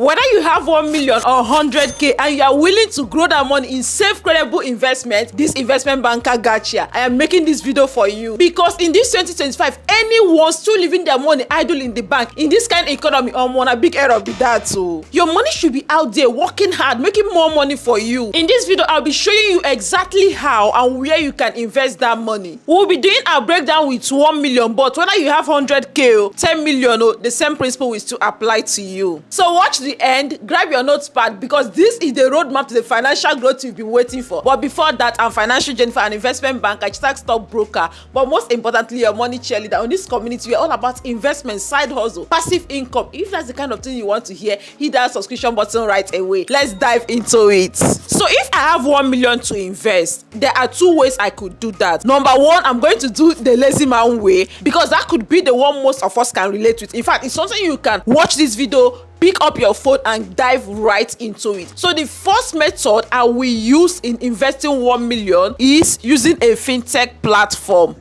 Whether you have 1 million or 100k and you are willing to grow that money in safe, credible investment, this investment banker got you. I am making this video for you because in this 2025, anyone still leaving their money idle in the bank in this kind of economy, a big error be that too. Your money should be out there working hard, making more money for you. In this video, I'll be showing you exactly how and where you can invest that money. We'll be doing our breakdown with 1 million, but whether you have 100k, 10 million, the same principle will still apply to you. So watch the end, grab your notepad because this is the roadmap to the financial growth you've been waiting for. But before that, I'm Financial Jennifer, an investment banker, stockbroker, but most importantly, your money cheerleader. On this community, we're all about investment, side hustle, passive income. If that's the kind of thing you want to hear, hit that subscription button right away. Let's dive into it. So if I have 1 million to invest, there are two ways I could do that. Number one, I'm going to do the lazy man way because that could be the one most of us can relate with. In fact, it's something you can watch this video, pick up your phone and dive right into it. So the first method I will use in investing 1 million is using a fintech platform.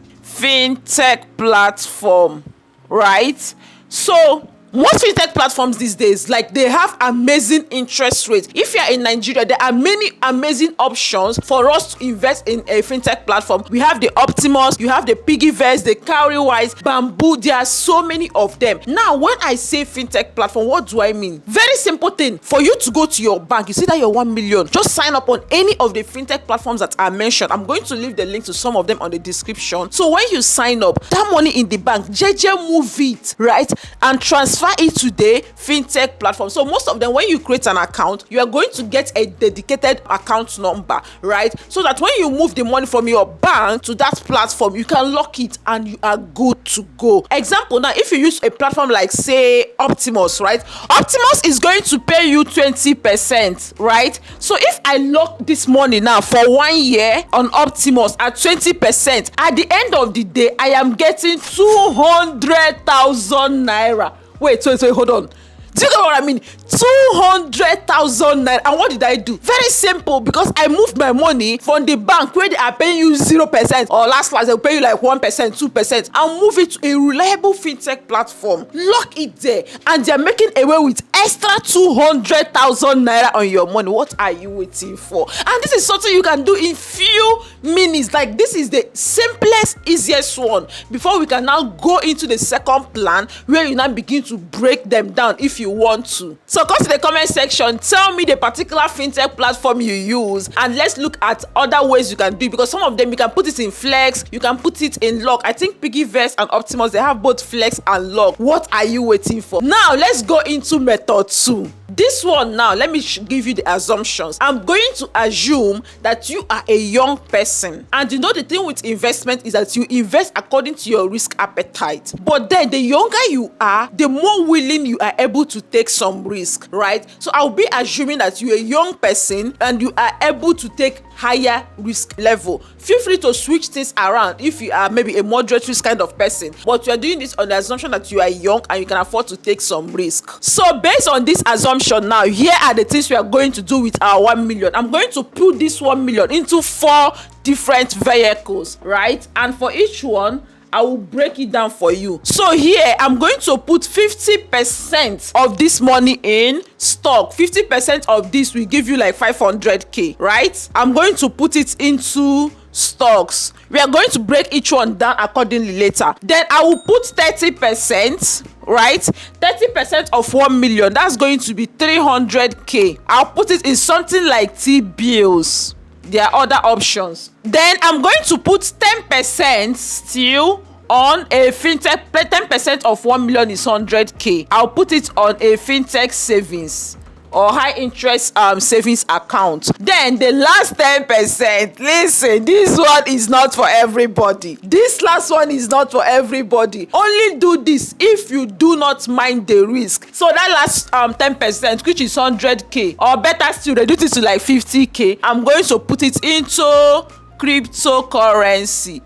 Right? So most fintech platforms these days, like, they have amazing interest rates. If you are in Nigeria, there are many amazing options for us to invest in a fintech platform. We have the Optimus, you have the Piggyvest, the Cowrywise, Bamboo. There are so many of them. Now, when I say fintech platform, what do I mean? Very simple thing. For you to go to your bank, you see that your 1 million, just sign up on any of the fintech platforms that I mentioned. I'm going to leave the link to some of them on the description. So when you sign up, that money in the bank, move it, right, and transfer it to the fintech platform. So most of them, when you create an account, you are going to get a dedicated account number, right, so that when you move the money from your bank to that platform, you can lock it and you are good to go. Example, now if you use a platform like, say, Optimus, right, Optimus is going to pay you 20%, right? So if I lock this money now for 1 year on Optimus at 20%, at the end of the day, I am getting 200,000 naira. Wait, hold on. Do you know what I mean? 200,000 naira. And what did I do? Very simple, because I moved my money from the bank where they are paying you 0%, or last they'll pay you like 1%, 2%, and move it to a reliable fintech platform. Lock it there, and they're making away with extra 200,000 naira on your money. What are you waiting for? And this is something you can do in few minutes. Like, this is the simplest, easiest one. Before we can now go into the second plan, where you now begin to break them down if you want to. So come to the comment section, tell me the particular fintech platform you use, and let's look at other ways you can do it, because some of them you can put it in flex, you can put it in lock. I think Piggyvest and Optimus, they have both flex and lock. What are you waiting for? Now let's go into method 2. This one, now let me give you the assumptions. I'm going to assume that you are a young person, and you know the thing with investment is that you invest according to your risk appetite. But then the younger you are, the more willing you are able to take some risk, right? So I'll be assuming that you're a young person and you are able to take higher risk level. Feel free to switch things around if you are maybe a moderate risk kind of person, but you are doing this on the assumption that you are young and you can afford to take some risk. So based on this assumption, now here are the things we are going to do with our 1 million. I'm going to put this 1 million into 4 different vehicles, right? And for each one, I will break it down for you. So here, I'm going to put 50% of this money in stock. 50% of this will give you like 500k, right? I'm going to put it into stocks. We are going to break each one down accordingly later. Then I will put 30%, right? 30% of 1 million, that's going to be 300k. I'll put it in something like T-bills. There are other options. Then I'm going to put 10% still on a fintech. 10% of 1 million is 100k. I'll put it on a fintech savings or high interest savings account. Then the last 10%, listen, this one is not for everybody. This last one is not for everybody. Only do this if you do not mind the risk. So that last 10%, which is 100k, or better still, reduce it to like 50k, I'm going to put it into cryptocurrency,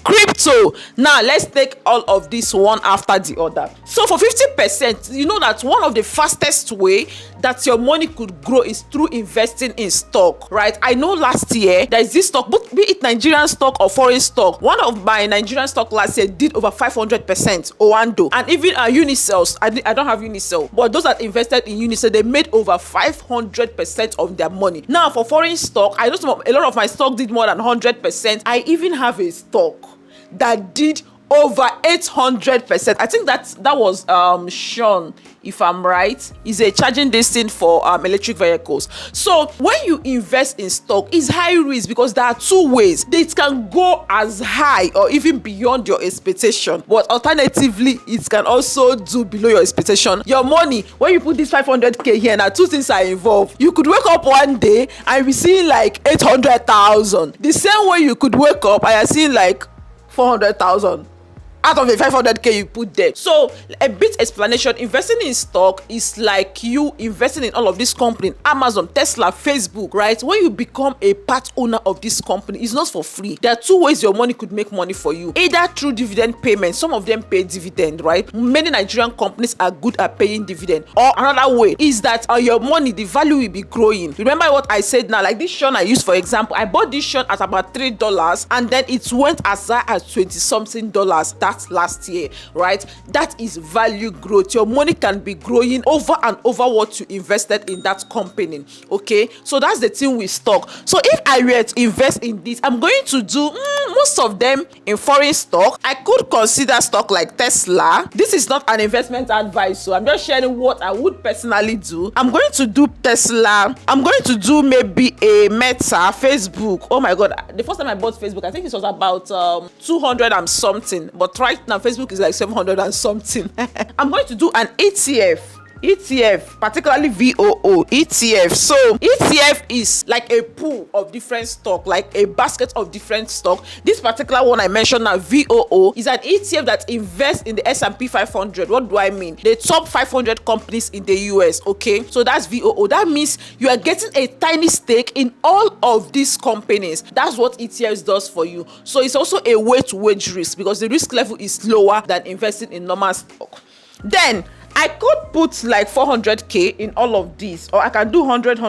crypto. Now let's take all of this one after the other. So for 50%, you know that one of the fastest way that your money could grow is through investing in stock, right? I know last year there is this stock, but be it Nigerian stock or foreign stock, one of my Nigerian stock last year did over 500%, Oando, and even Unicels. I don't have Unicel, but those that invested in Unicel, they made over 500% of their money. Now for foreign stock, I know a lot of my stock did more than 100%. I even have a stock that did over 800%. I think that was Sean, if I'm right. Is a charging this thing for electric vehicles. So when you invest in stock, it's high risk because there are two ways. It can go as high or even beyond your expectation, but alternatively it can also do below your expectation. Your money, when you put this 500k here, now two things are involved. You could wake up one day and be seeing like 800,000. The same way you could wake up and you're seeing like 400,000 out of the 500k you put there. So a bit explanation: investing in stock is like you investing in all of this company, Amazon, Tesla, Facebook, right? When you become a part owner of this company, it's not for free. There are two ways your money could make money for you: either through dividend payment. Some of them pay dividend, right? Many Nigerian companies are good at paying dividend. Or another way is that your money, the value will be growing. Remember what I said now, like this Sean I used for example. I bought this Sean at about $3 and then it went as high as $20-something. That last year, right? That is value growth. Your money can be growing over and over what you invested in that company. Okay, so that's the thing with stock. So if I were to invest in this, I'm going to do most of them in foreign stock. I could consider stock like Tesla. This is not an investment advice, so I'm just sharing what I would personally do. I'm going to do Tesla. I'm going to do maybe a Meta, Facebook. Oh my god, the first time I bought Facebook, I think it was about 200 and something, but right now Facebook is like 700 and something. I'm going to do an ETF, particularly VOO ETF. So ETF is like a pool of different stock, like a basket of different stock. This particular one I mentioned now, VOO, is an ETF that invests in the S&P 500. What do I mean? The top 500 companies in the US. Okay, so that's VOO. That means you are getting a tiny stake in all of these companies. That's what ETFs does for you. So it's also a way to wage risk because the risk level is lower than investing in normal stock. Then I could put like 400k in all of these, or I can do 100.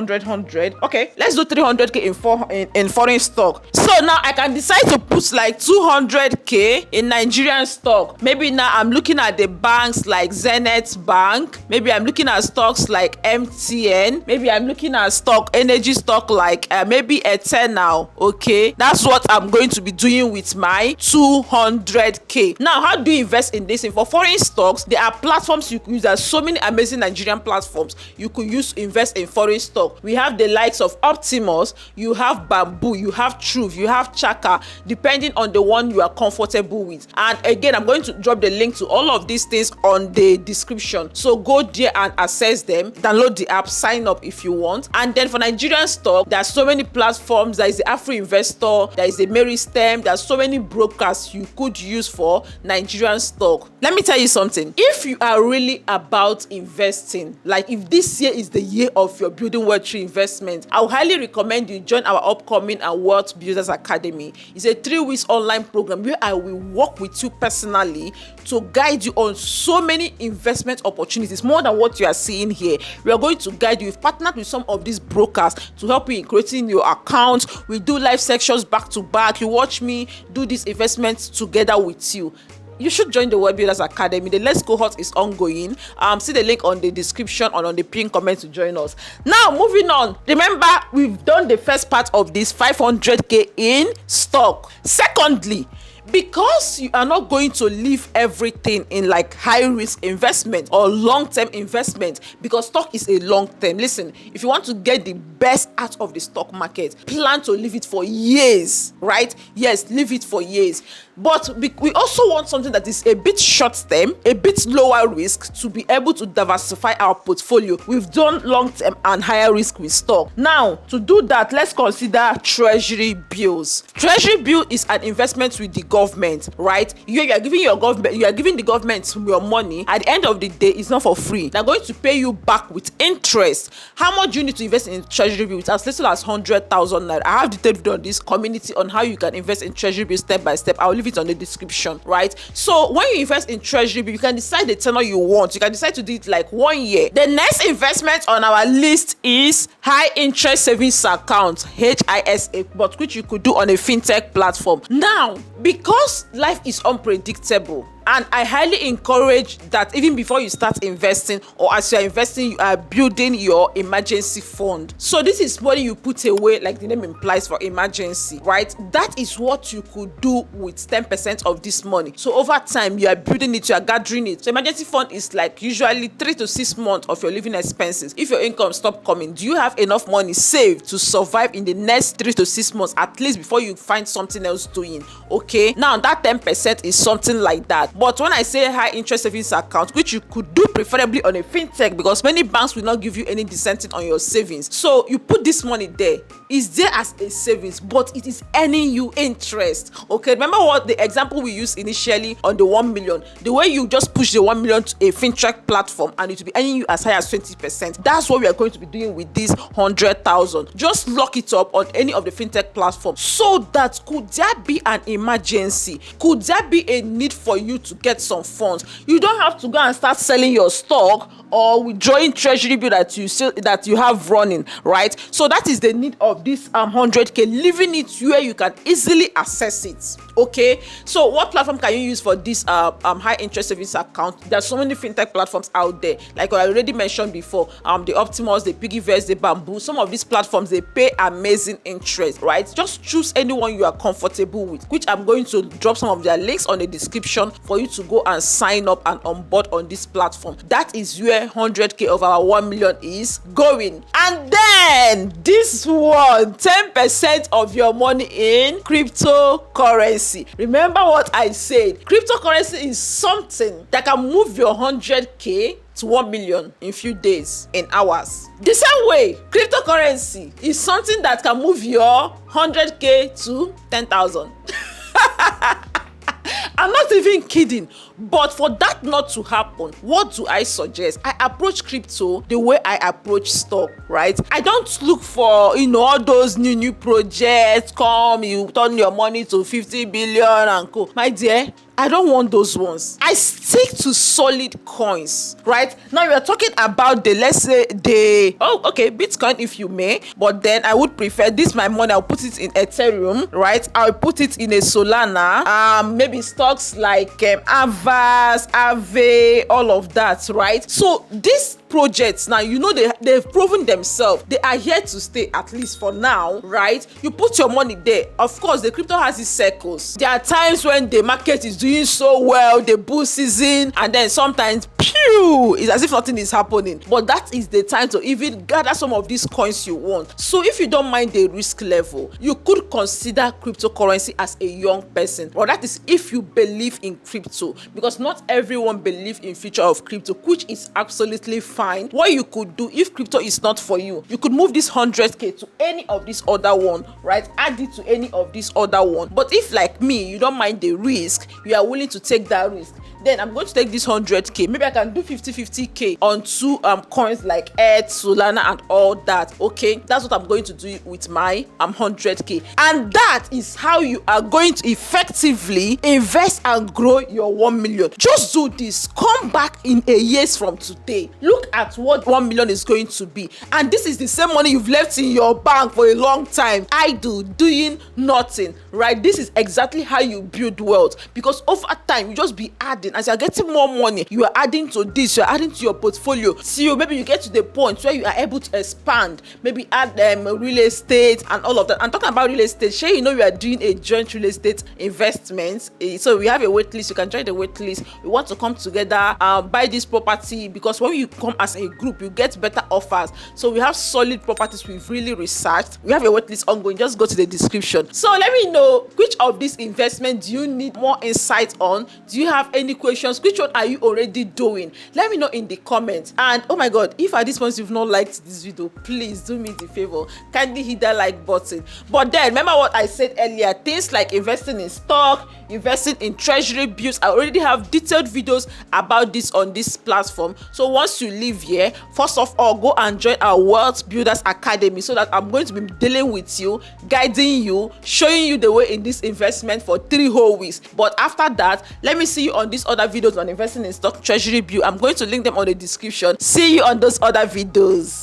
Okay, let's do 300k in foreign stock. So now I can decide to put like 200k in Nigerian stock. Maybe now I'm looking at the banks like Zenith Bank. Maybe I'm looking at stocks like MTN. Maybe I'm looking at energy stock like maybe Eternal. Okay, that's what I'm going to be doing with my 200k. Now, how do you invest in this? And for foreign stocks, there are platforms you could use. There's so many amazing Nigerian platforms you could use to invest in foreign stock. We have the likes of Optimus, you have Bamboo, you have Trove, you have Chaka, depending on the one you are comfortable with. And again, I'm going to drop the link to all of these things on the description. So go there and access them, download the app, sign up if you want. And then for Nigerian stock, there are so many platforms. There is the Afrinvest, there is the Meristem. There are so many brokers you could use for Nigerian stock. Let me tell you something. If you are really about investing, like if this year is the year of your building wealth through investment, I would highly recommend you join our upcoming Wealth Builders Academy. It's a 3-week online program where I will work with you personally to guide you on so many investment opportunities, more than what you are seeing here. We are going to guide you. We've partnered with some of these brokers to help you in creating your account. We do live sections back to back. You watch me do these investments together with you. You should join the Wealth Builders Academy. The next cohort is ongoing. See the link on the description or on the pinned comment to join us. Now, moving on. Remember, we've done the first part of this 500k in stock. Secondly, because you are not going to leave everything in like high risk investment or long-term investment, because stock is a long-term. Listen, if you want to get the best out of the stock market, plan to leave it for years, right? Yes, leave it for years. But we also want something that is a bit short-term, a bit lower risk, to be able to diversify our portfolio. We've done long-term and higher risk with stock. Now, to do that, let's consider treasury bills. Treasury bill is an investment with the government. government, right? You are giving the government your money. At the end of the day, it's not for free. They're going to pay you back with interest. How much do you need to invest in treasury bills? As little as 100,000 naira. I have detailed video on this community on how you can invest in treasury bills step by step. I'll leave it on the description, right? So when you invest in treasury bill, you can decide the tenor you want. You can decide to do it like 1 year. The next investment on our list is high interest savings account, HISA, but which you could do on a fintech platform. Now, because life is unpredictable, and I highly encourage that even before you start investing, or as you are investing, you are building your emergency fund. So this is money you put away, like the name implies, for emergency, right? That is what you could do with 10% of this money. So over time, you are building it, you are gathering it. So emergency fund is like usually 3 to 6 months of your living expenses. If your income stop coming, do you have enough money saved to survive in the next 3 to 6 months at least before you find something else doing? Okay, now that 10% is something like that. But when I say high interest savings account, which you could do preferably on a fintech, because many banks will not give you any dissenting on your savings, so you put this money there. It's there as a savings, but it is earning you interest. Okay, remember what the example we used initially on the 1 million, the way you just push the 1 million to a fintech platform and it will be earning you as high as 20%. That's what we are going to be doing with this 100,000. Just lock it up on any of the fintech platforms, so that could there be an emergency, could there be a need for you to get some funds, you don't have to go and start selling your stock or withdrawing treasury bill that you have running, right? So that is the need of this 100k, leaving it where you can easily access it. Okay, so what platform can you use for this high interest savings account? There's so many fintech platforms out there, like I already mentioned before, the Optimus, the Piggyvest, the Bamboo. Some of these platforms, they pay amazing interest, right? Just choose anyone you are comfortable with, which I'm going to drop some of their links on the description for you to go and sign up and onboard on this platform. That is where 100k of our 1 million is going. And then this one, 10% of your money in cryptocurrency. Remember what I said, cryptocurrency is something that can move your 100k to 1 million in few days, in hours. The same way, cryptocurrency is something that can move your 100k to 10,000. I'm not even kidding. But for that not to happen, what do I suggest? I approach crypto the way I approach stock, right? I don't look for, all those new projects, you turn your money to 50 billion and co. My dear, I don't want those ones. I stick to solid coins, right? Now we are talking about let's say Bitcoin, if you may, but then I would prefer this, my money, I'll put it in Ethereum, right? I'll put it in a Solana, maybe stocks like Ave, all of that, right? So these projects now, they've proven themselves. They are here to stay, at least for now, right? You put your money there. Of course, the crypto has its circles. There are times when the market is doing so well, the bull season, and then sometimes it's as if nothing is happening. But that is the time to even gather some of these coins you want. So if you don't mind the risk level, you could consider cryptocurrency as a young person. Or that is if you believe in crypto, because not everyone believes in future of crypto, which is absolutely fine. What you could do, if crypto is not for you, you could move this 100k to any of this other one, right? Add it to any of this other one. But if, like me, you don't mind the risk, you are willing to take that risk, then I'm going to take this 100k. Maybe I can do 50k onto coins like Earth, Solana, and all that. Okay, that's what I'm going to do with my 100k. And that is how you are going to effectively invest and grow your 1 million. Just do this. Come back in a years from today. Look at what 1 million is going to be. And this is the same money you've left in your bank for a long time, doing nothing, right? This is exactly how you build wealth, because over time you just be adding. As you're getting more money, you are adding to this, you're adding to your portfolio. So maybe you get to the point where you are able to expand, maybe add real estate and all of that. I'm talking about real estate. Sure, you are doing a joint real estate investment. So we have a wait list. You can join the wait list. We want to come together, buy this property, because when you come as a group, you get better offers. So we have solid properties we've really researched. We have a wait list ongoing. Just go to the description. So let me know, which of these investments do you need more insight on? Do you have any questions, which one are you already doing? Let me know in the comments. And oh my god, if at this point you've not liked this video, please do me the favor, kindly hit that like button. But then remember what I said earlier, things like investing in stock, investing in treasury bills, I already have detailed videos about this on this platform. So once you leave here, first of all, go and join our Wealth Builders Academy, so that I'm going to be dealing with you, guiding you, showing you the way in this investment for 3 whole weeks. But after that, let me see you on these other videos on investing in stock, treasury bill. I'm going to link them on the description. See you on those other videos.